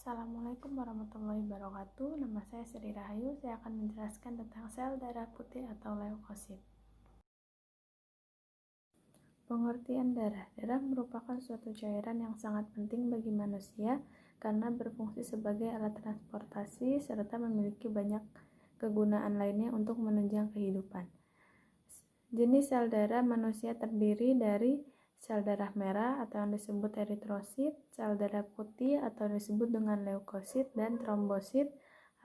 Assalamualaikum warahmatullahi wabarakatuh. Nama saya Sri Rahayu. Saya akan menjelaskan tentang sel darah putih atau leukosit. Pengertian darah. Darah merupakan suatu cairan yang sangat penting bagi manusia karena berfungsi sebagai alat transportasi serta memiliki banyak kegunaan lainnya untuk menunjang kehidupan. Jenis sel darah manusia terdiri dari sel darah merah atau yang disebut eritrosit, sel darah putih atau disebut dengan leukosit, dan trombosit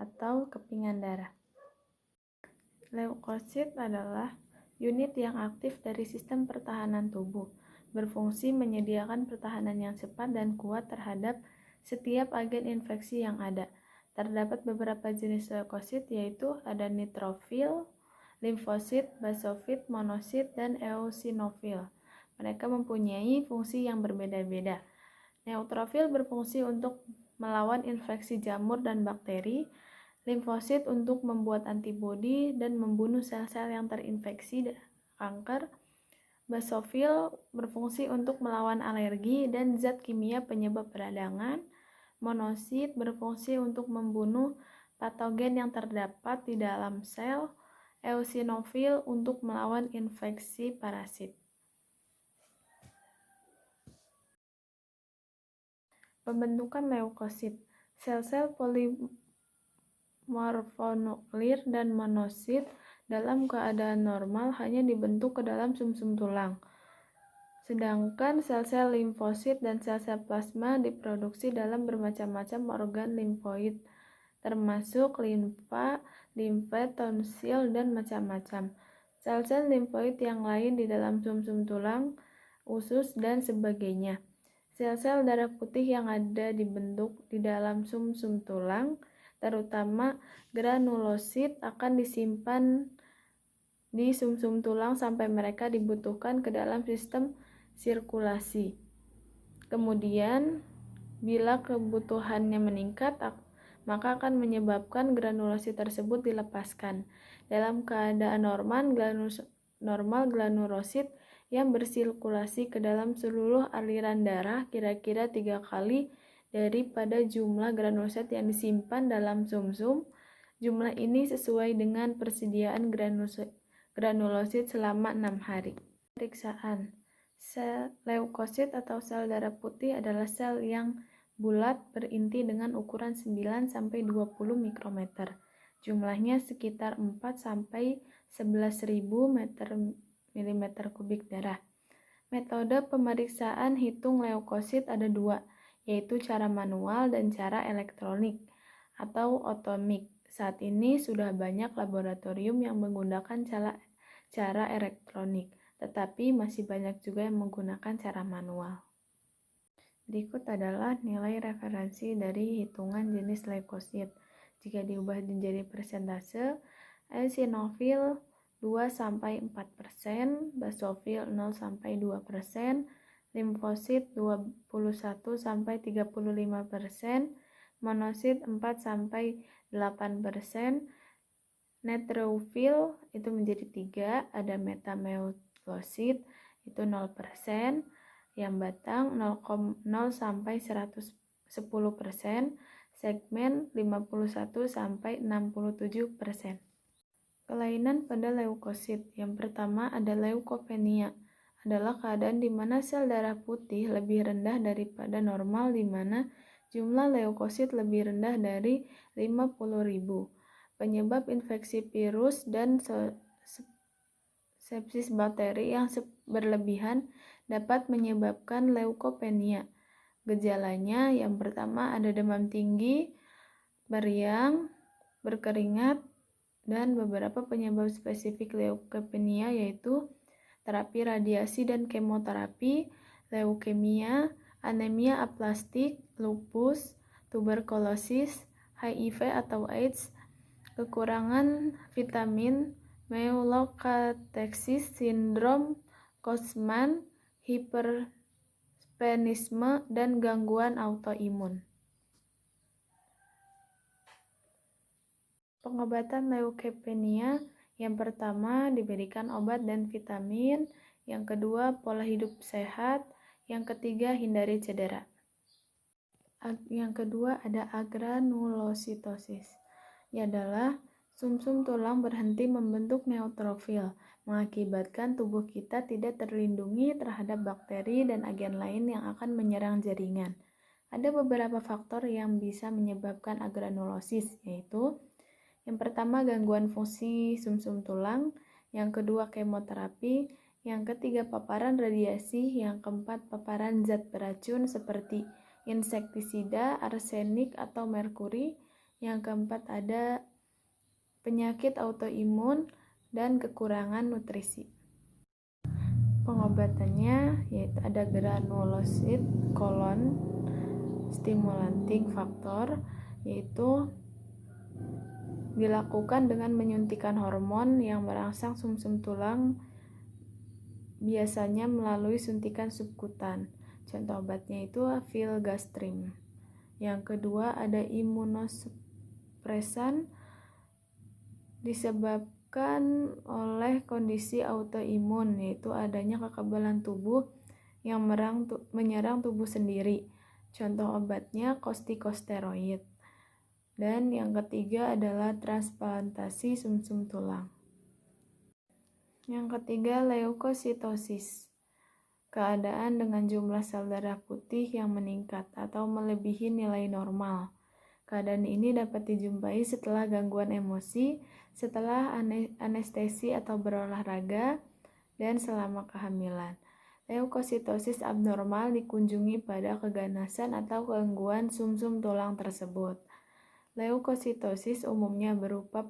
atau kepingan darah. Leukosit adalah unit yang aktif dari sistem pertahanan tubuh, berfungsi menyediakan pertahanan yang cepat dan kuat terhadap setiap agen infeksi yang ada. Terdapat beberapa jenis leukosit, yaitu ada neutrofil, limfosit, basosit, monosit, dan eosinofil. Mereka mempunyai fungsi yang berbeda-beda. Neutrofil berfungsi untuk melawan infeksi jamur dan bakteri, limfosit untuk membuat antibodi dan membunuh sel-sel yang terinfeksi kanker, basofil berfungsi untuk melawan alergi dan zat kimia penyebab peradangan, monosit berfungsi untuk membunuh patogen yang terdapat di dalam sel, eosinofil untuk melawan infeksi parasit. Pembentukan leukosit. Sel-sel polimorfonuklir dan monosit dalam keadaan normal hanya dibentuk ke dalam sumsum tulang. Sedangkan sel-sel limfosit dan sel-sel plasma diproduksi dalam bermacam-macam organ limfoid, termasuk limfa, limfet, tonsil, dan macam-macam. Sel-sel limfoid yang lain di dalam sumsum tulang, usus, dan sebagainya. Sel-sel darah putih yang ada dibentuk di dalam sumsum tulang, terutama granulosit, akan disimpan di sumsum tulang sampai mereka dibutuhkan ke dalam sistem sirkulasi. Kemudian, bila kebutuhannya meningkat, maka akan menyebabkan granulosit tersebut dilepaskan. Dalam keadaan normal, granulosit yang bersirkulasi ke dalam seluruh aliran darah kira-kira 3 kali daripada jumlah granulosit yang disimpan dalam sumsum. Jumlah ini sesuai dengan persediaan granulosit selama 6 hari. Pemeriksaan. Sel leukosit atau sel darah putih adalah sel yang bulat berinti dengan ukuran 9-20 mikrometer. Jumlahnya sekitar 4-11.000 milimeter kubik darah. Metode pemeriksaan hitung leukosit ada 2, yaitu cara manual dan cara elektronik atau otomik. Saat ini sudah banyak laboratorium yang menggunakan cara elektronik, tetapi masih banyak juga yang menggunakan cara manual. Berikut adalah nilai referensi dari hitungan jenis leukosit. Jika diubah menjadi persentase, eosinofil 2-4%, basofil 0-2%, limfosit 21-35%, monosit 4-8%, neutrofil itu menjadi 3, ada metamylosit itu 0%, yang batang 0-110%, segmen 51-67%. Kelainan pada leukosit. Yang pertama ada leukopenia, adalah keadaan di mana sel darah putih lebih rendah daripada normal, di mana jumlah leukosit lebih rendah dari 50.000. Penyebab infeksi virus dan sepsis bakteri yang berlebihan dapat menyebabkan leukopenia. Gejalanya yang pertama ada demam tinggi, meriang, berkeringat, dan beberapa penyebab spesifik leukopenia yaitu terapi radiasi dan kemoterapi, leukemia, anemia aplastik, lupus, tuberkulosis, HIV atau AIDS, kekurangan vitamin, myelokateksis, sindrom Kostman, hiperspenisme, dan gangguan autoimun. Pengobatan leukopenia, yang pertama diberikan obat dan vitamin, yang kedua pola hidup sehat, yang ketiga hindari cedera. Yang kedua ada agranulositosis. Ia adalah sumsum tulang berhenti membentuk neutrofil, mengakibatkan tubuh kita tidak terlindungi terhadap bakteri dan agen lain yang akan menyerang jaringan. Ada beberapa faktor yang bisa menyebabkan agranulosis, yaitu yang pertama gangguan fungsi sumsum tulang, yang kedua kemoterapi, yang ketiga paparan radiasi, yang keempat paparan zat beracun seperti insektisida, arsenik, atau merkuri, yang keempat ada penyakit autoimun dan kekurangan nutrisi. Pengobatannya yaitu ada granulosit colon stimulating factor, yaitu dilakukan dengan menyuntikkan hormon yang merangsang sumsum tulang, biasanya melalui suntikan subkutan. Contoh obatnya itu filgrastim. Yang kedua ada imunosupresan, disebabkan oleh kondisi autoimun, yaitu adanya kekebalan tubuh yang menyerang tubuh sendiri. Contoh obatnya kortikosteroid. Dan yang ketiga adalah transplantasi sumsum tulang. Yang ketiga leukositosis. Keadaan dengan jumlah sel darah putih yang meningkat atau melebihi nilai normal. Keadaan ini dapat dijumpai setelah gangguan emosi, setelah anestesi atau berolahraga, dan selama kehamilan. Leukositosis abnormal dikunjungi pada keganasan atau gangguan sumsum tulang tersebut. Leukositosis umumnya merupakan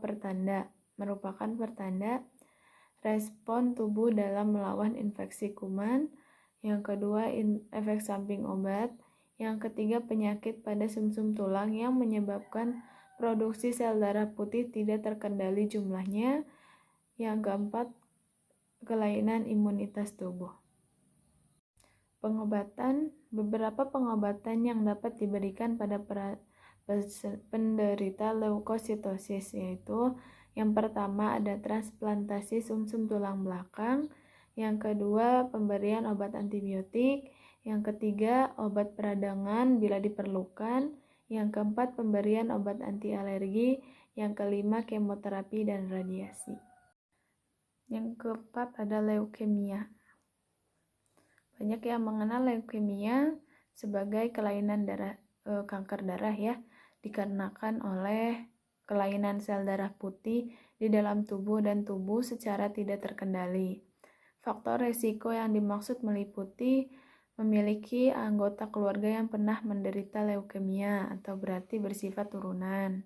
pertanda respon tubuh dalam melawan infeksi kuman. Yang kedua, efek samping obat. Yang ketiga, penyakit pada sumsum tulang yang menyebabkan produksi sel darah putih tidak terkendali jumlahnya. Yang keempat, kelainan imunitas tubuh. Pengobatan. Beberapa pengobatan yang dapat diberikan pada penderita leukositosis, yaitu yang pertama ada transplantasi sumsum tulang belakang, yang kedua pemberian obat antibiotik, yang ketiga obat peradangan bila diperlukan, yang keempat pemberian obat anti alergi, yang kelima kemoterapi dan radiasi. Yang keempat ada leukemia. Banyak yang mengenal leukemia sebagai kelainan kanker darah ya, dikarenakan oleh kelainan sel darah putih di dalam tubuh dan tubuh secara tidak terkendali. Faktor resiko yang dimaksud meliputi memiliki anggota keluarga yang pernah menderita leukemia atau berarti bersifat turunan.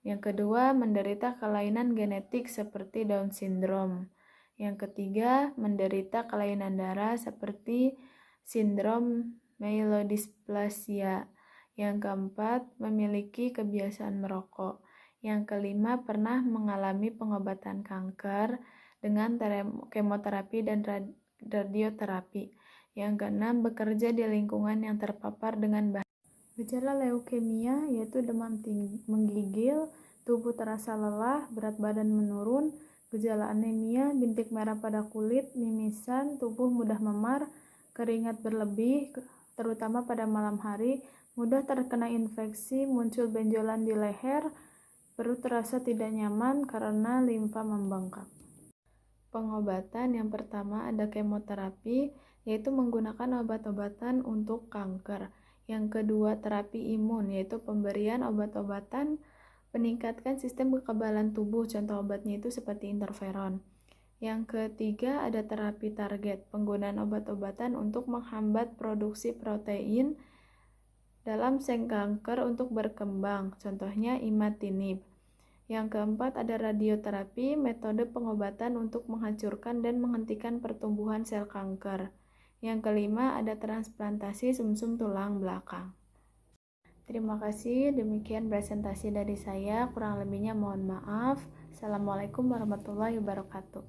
Yang kedua, menderita kelainan genetik seperti Down syndrome. Yang ketiga, menderita kelainan darah seperti sindrom myelodysplasia. Yang keempat, memiliki kebiasaan merokok. Yang kelima, pernah mengalami pengobatan kanker dengan kemoterapi dan radioterapi. Yang keenam, bekerja di lingkungan yang terpapar dengan bahaya. Gejala leukemia yaitu demam tinggi, menggigil, tubuh terasa lelah, berat badan menurun, gejala anemia, bintik merah pada kulit, mimisan, tubuh mudah memar, keringat berlebih, terutama pada malam hari, mudah terkena infeksi, muncul benjolan di leher, perut terasa tidak nyaman karena limfa membengkak. Pengobatan yang pertama ada kemoterapi, yaitu menggunakan obat-obatan untuk kanker. Yang kedua, terapi imun, yaitu pemberian obat-obatan meningkatkan sistem kekebalan tubuh. Contoh obatnya itu seperti interferon. Yang ketiga, ada terapi target, penggunaan obat-obatan untuk menghambat produksi protein dalam sel kanker untuk berkembang. Contohnya imatinib. Yang keempat, ada radioterapi, metode pengobatan untuk menghancurkan dan menghentikan pertumbuhan sel kanker. Yang kelima, ada transplantasi sumsum tulang belakang. Terima kasih, demikian presentasi dari saya, kurang lebihnya mohon maaf. Assalamualaikum warahmatullahi wabarakatuh.